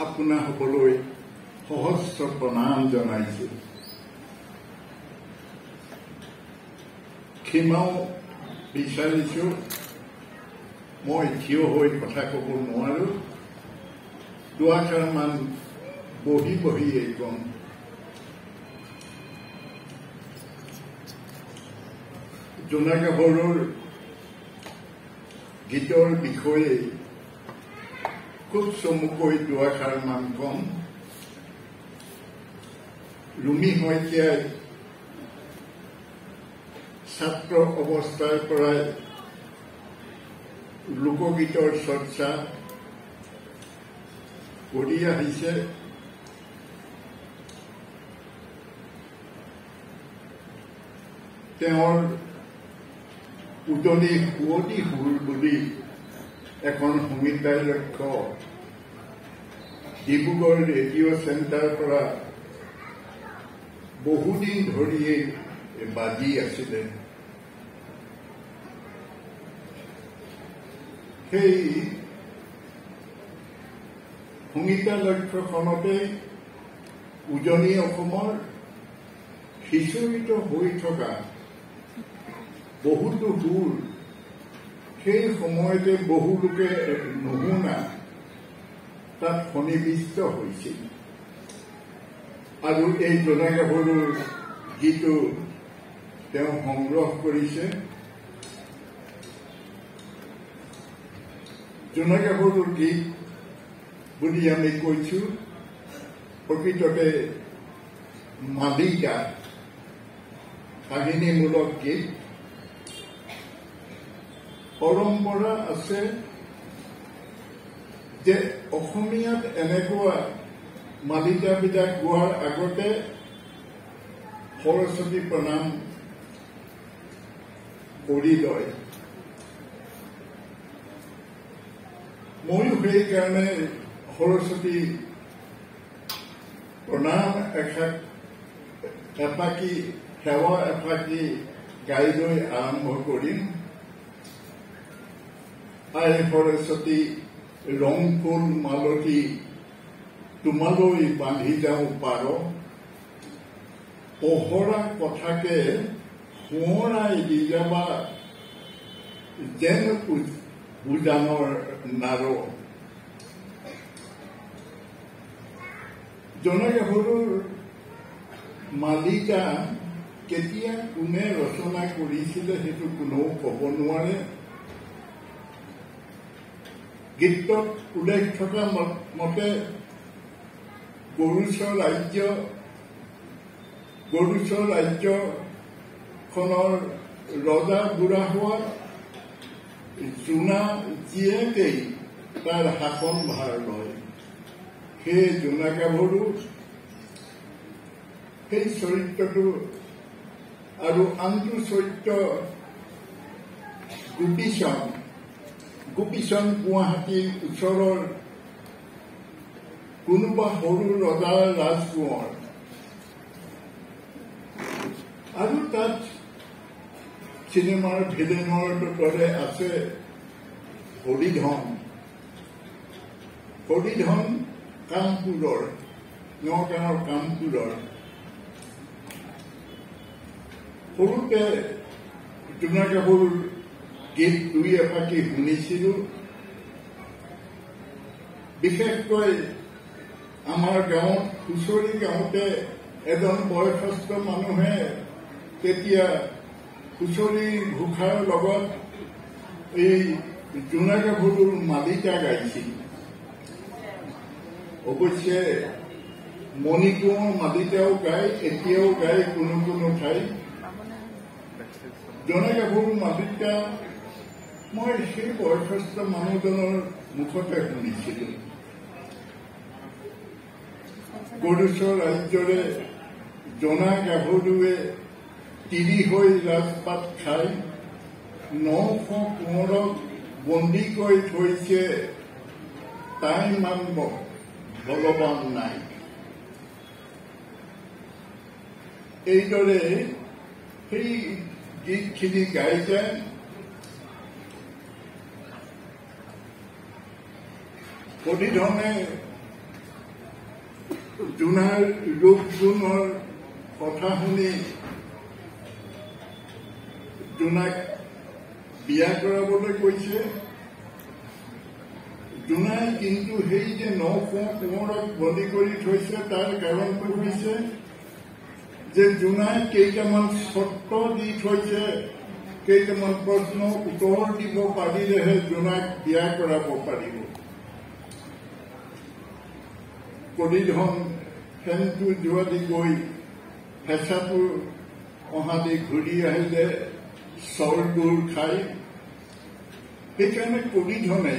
আপোনা সকললৈ সহস্ৰ প্ৰণাম জনাইছো। ক্ষমাও বিচাৰিছো, মই থিয় হৈ কথা ক'ব নোৱাৰো, দুআষাৰমান বহি বহিয়ে কম। জোনা গাভৰুৰ গীতৰ বিষয়ে খুব চমুকৈ দুআষাৰমান কম। ৰুমি শইকীয়াই ছাত্ৰ অৱস্থাৰ পৰাই লোকগীতৰ চৰ্চা কৰি আহিছে। তেওঁৰ উজনি শুৱনি সুৰ বুলি এখন সংগীতাই লক্ষ্য ডিব্ৰুগড় ৰেডিঅ' চেণ্টাৰৰ পৰা বহুদিন ধৰিয়ে বাজি আছিলে। সেই সংগীতা লক্ষ্যখনতে উজনি অসমৰ সিঁচৰিত হৈ থকা বহুতো সুৰ সেই সময়তে বহু লোকে নুশুনা তাত সন্নিৱিষ্ট হৈছিল। আৰু এই জোনা গাভৰুৰ গীতো তেওঁ সংগ্ৰহ কৰিছে। জোনা গাভৰুৰ গীত বুলি আমি কৈছো, প্ৰকৃততে মালিকা কাহিনীমূলক গীত। পৰম্পৰা আছে যে অসমীয়াত এনেকুৱা মালিকাবিলাক গোৱাৰ আগতে সৰস্বতী প্ৰণাম কৰি লয়। ময়ো সেইকাৰণে সৰস্বতী প্ৰণাম এফাকি সেৱা এফাকি গাই লৈ আৰম্ভ কৰিম। আই সৰস্বতী ৰং ফুল মালতী তোমালৈ বান্ধি যাওঁ পাৰ, পহৰা কথাকে সোঁৱৰাই দি যাবা যেন উজানৰ নাৰ। জোনা গাভৰুৰ মালিকা কেতিয়া কোনে ৰচনা কৰিছিলে সেইটো কোনেও ক'ব নোৱাৰে। গীতত উল্লেখ থকা মতে গৰুচ ৰাজ্যখনৰ ৰজা বুঢ়া হোৱা জোনা জীয়েকেই তাৰ শাসন ভাৰ লয়। সেই জোনা গাভৰু সেই চৰিত্ৰটো আৰু আনটো চৰিত্ৰ গোপীচন্দ গুৱাহাটীৰ ওচৰৰ কোনোবা সৰু ৰজাৰ ৰাজকোঁৱৰ। আৰু তাত চিনেমাৰ ভিলেনৰ দৰে আছে হৰিধন কামপুৰৰ, নগাঁৱৰ কামপুৰৰ। সৰুতে জোনা গাভৰুৰ গীত দুই এফাকি শুনিছিলো। বিশেষকৈ আমাৰ গাঁৱত হুঁচৰি গাওঁতে এজন বয়সস্থ মানুহে তেতিয়া হুঁচৰি ঘোষাৰ লগত এই জোনা গাভৰুৰ মালিকা গাইছিল। অৱশ্যে মণিকোঁৱৰ মালিকাও গায়, এতিয়াও গায় কোনো কোনো ঠাইত। জোনা গাভৰুৰ মালিকা মই সেই বয়সস্থ মানুহজনৰ মুখতে শুনিছিলো। গৰুচ ৰাজ্যৰে জোনা গাভৰুৱে তিৰি হৈ ৰাজপাত খাই 900 কোঁৱৰক বন্দী কৰি থৈছে, তাই মান বলৱান নাই। এইদৰে সেই গীতখিনি গাই যায়। হৰিধনে জোনাৰ ৰূপ গুণৰ কথা শুনি জোনাক বিয়া কৰাবলৈ কৈছে। জোনাই কিন্তু সেই যে 9 কোঁৱৰক বলি কৰি থৈছে তাৰ কাৰণটো হৈছে যে জোনাই কেইটামান চৰ্ত দি থৈছে, কেইটামান প্ৰশ্ন উত্তৰ দিব পাৰিলেহে জোনাক বিয়া কৰাব পাৰিব। কলিধন ফেনটো যোৱা দি গৈ হেঁচাটো অহা দি ঘূৰি আহিলে চাউলবোৰ খাই। সেইকাৰণে কলিধনে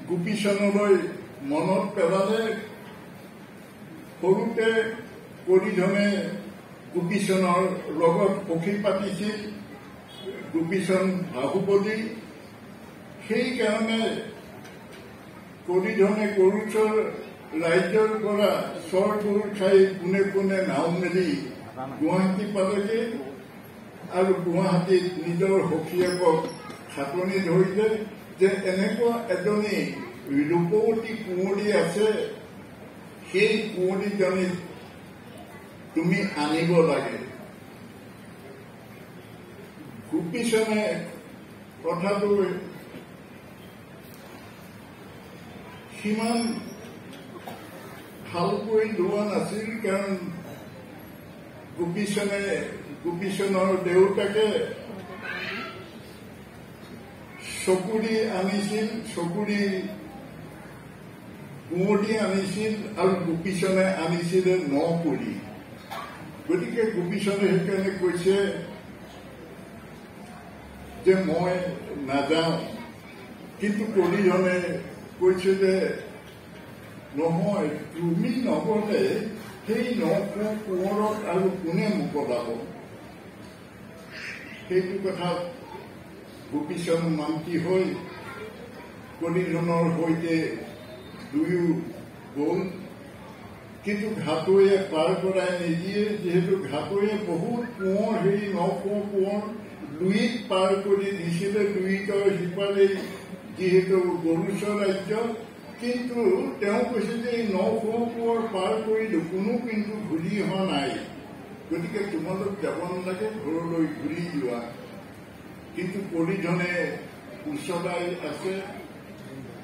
গোপীচনলৈ মনত পেলালে। সৰুতে কলিধনে গোপীচনৰ লগত সখী পাতিছিল, গোপীচন বাহুবলী। সেইকাৰণে কলিধনে গৰুচৰ ৰাজ্যৰ পৰা চৰ গৰু খাই পোনে পোনে নাও মেলি গুৱাহাটী পালেগে আৰু গুৱাহাটীত নিজৰ সখীয়েকক খাটনি ধৰিলে যে এনেকুৱা এজনী ৰূপৱতী কুঁৱৰী আছে, সেই কুঁৱৰীজনীক তুমি আনিব লাগে। গোপীচনে কথাটো সিমান ভালকৈ লোৱা নাছিল, কাৰণ গোপীচনৰ দেউতাকে চকুৰি আনিছিল, চকুৰি কুঁৱৰী আনিছিল আৰু গোপীচনে আনিছিলে 9 কুৰি। গতিকে গোপীচনে সেইকাৰণে কৈছে যে মই নাযাওঁ। কিন্তু কলিধনে কৈছে যে নহয়, তুমি নগলে সেই 9 কোঁৱৰক আৰু কোনে মোকলাব। সেইটো কথাত গোপীচন মান্তি হৈ কলিধনৰ সৈতে দুয়ো গ'ল। কিন্তু ঘাটৈয়ে পাৰ কৰাই নিদিয়ে, যিহেতু ঘাটৈয়ে বহুত কোঁৱৰ, সেই 9 কোঁৱৰ লুইত পাৰ কৰি দিছিলে, লুইতৰ সিপাৰে যিহেতু গৰুচৰ ৰাজ্য। কিন্তু তেওঁ কৈছে যে এই 9 কোঁৱৰ পাৰ কৰিলো, কোনো কিন্তু ঘূৰি অহা নাই, গতিকে তোমালোক যাব নালাগে, ঘৰলৈ ঘূৰি যোৱা। কিন্তু কলিধনে উচলাই আছে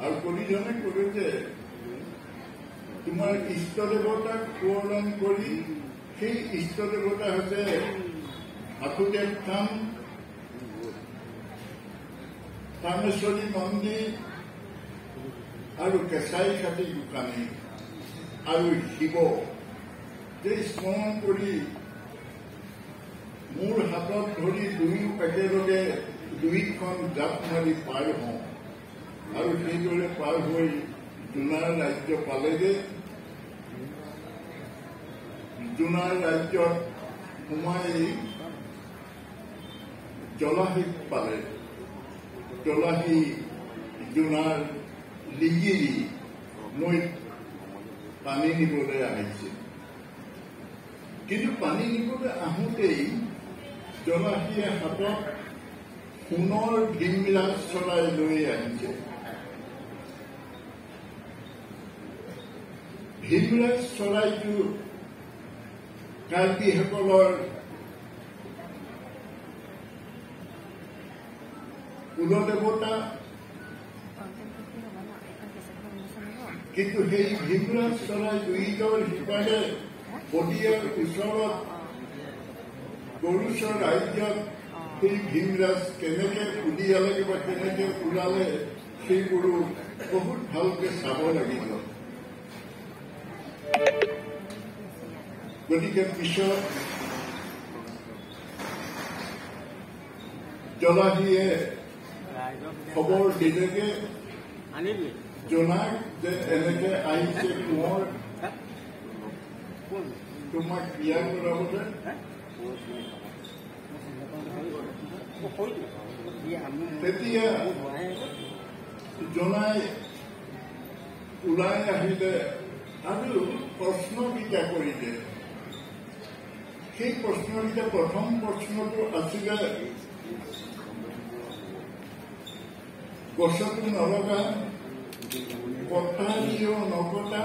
আৰু কলিধনে ক'লে যে তোমাৰ ইষ্ট দেৱতাক পূৰণ কৰি, সেই ইষ্ট দেৱতা হৈছে আঠুদেৱ থান, কামেশ্বৰী মন্দিৰ আৰু কেঁচাই খাটি দোকানী আৰু শিৱ। যে স্মৰণ কৰি মোৰ হাতত ধৰি দুয়ো একেলগে দুইখন জাপ মাৰি পাৰ হওঁ। আৰু সেইদৰে পাৰ হৈ জোনাৰ ৰাজ্য পালেগে। জোনাৰ ৰাজ্যত সোমাই জলাহীত পালে। জলাহী জোনাৰ লিগিৰি নৈত পানী নিবলৈ আহিছিল। কিন্তু পানী নিবলৈ আহোঁতেই জলাহীয়ে হাতত সোণৰ ভীমৰাজ চৰাই লৈ আহিছে। ভীমৰাজ চৰাইটো কাৰ্বিসকলৰ কুলদেৱতা। কিন্তু সেই ভীমৰাজ চৰাই দুইটাৰ সিপাৰে পদিয়াৰ ওচৰত গৰুচৰ ৰাজ্যত সেই ভীমৰাজ কেনেকে উলিয়ালে বা কেনেকে ওলালে সেইবোৰো বহুত ভালকে চাব লাগিব। গতিকে পিছত জলাহীয়ে খবৰ দিলেগে জোনাক যে এনেকে আহিছে কোঁৱৰ তোমাক বিয়া কৰাবলৈ। তেতিয়া জোনাই ওলাই আহিলে আৰু প্ৰশ্নকেইটা কৰিলে। সেই প্ৰশ্নকেইটা, প্ৰথম প্ৰশ্নটো আছিলে গছতো নলগা, কটাৰিও নকটা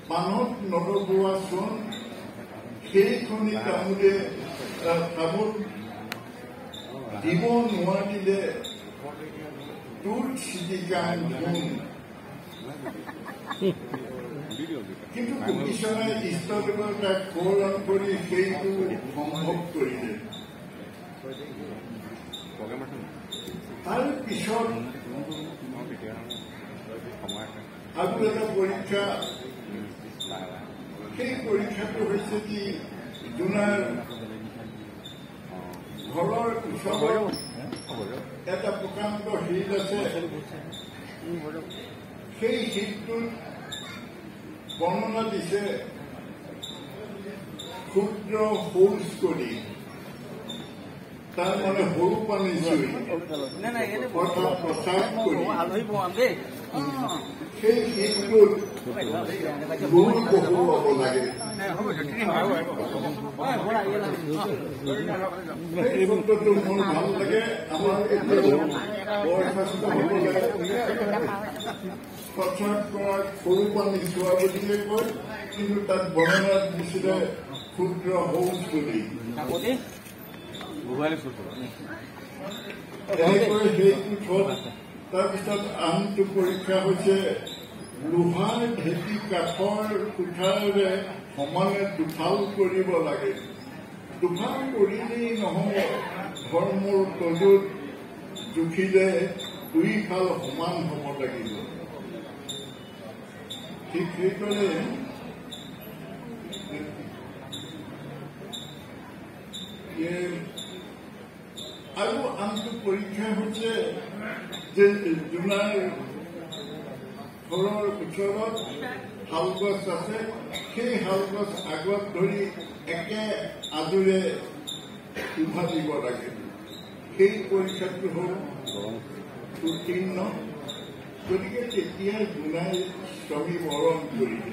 পাণত নলগোৱা চোন সেইখনি তামোলে তামোল দিব নোৱাৰিলে তোৰ চিটিকান ধুন। কিন্তু কমিশনে ইষ্টদেৱতাক গৌৰৱ কৰি সেইটো সম্ভৱ কৰিলে। তাৰ পিছত আৰু এটা পৰীক্ষা, সেই পৰীক্ষাটো হৈছে কি জোনাৰ ঘৰৰ ওচৰত এটা প্ৰকাণ্ড শীত আছে। সেই শীতটোত বৰ্ণনা দিছে ক্ষুদ্ৰ শৌচ কৰি, তাৰ মানে সৰু পানী চুই অৰ্থাৎ প্ৰস্ৰাৱ কৰি সেই শীতটোত বহু বহু হ'ব লাগে। সেই ক্ষেত্ৰতো মোৰ ভাল লাগে। আমাৰ বয়সস্থ হ'ব লাগে, প্ৰস্ৰাৱ কৰাত সৰু পানী চোৱা বুলিয়ে কয়, কিন্তু তাত বৰ্ণনা দিছিলে ক্ষুদ্ৰ শৌচ বুলি। এনেকৈ সেইটো থল। তাৰপিছত আনটো পৰীক্ষা হৈছে লোহাৰ ঢেঁকী কাঠৰ কোঠাৰে সমানে দুফাল কৰিব লাগে। দুফাল কৰিলেই নহ'ব, ধৰ্মৰ তজুত জুখিলে দুইফাল সমান হ'ব লাগিব। ঠিক সেইদৰে আৰু আনটো পৰীক্ষা হৈছে যে জোনাৰ ঘৰৰ ওচৰত শাল গছ আছে, সেই শাল গছ আগত ধৰি একে আজোৰে উভা দিব লাগে। সেই পৰীক্ষাটো হ'ল উত্তীৰ্ণ। গতিকে তেতিয়া জোনাই স্বামী বৰণ কৰিলে।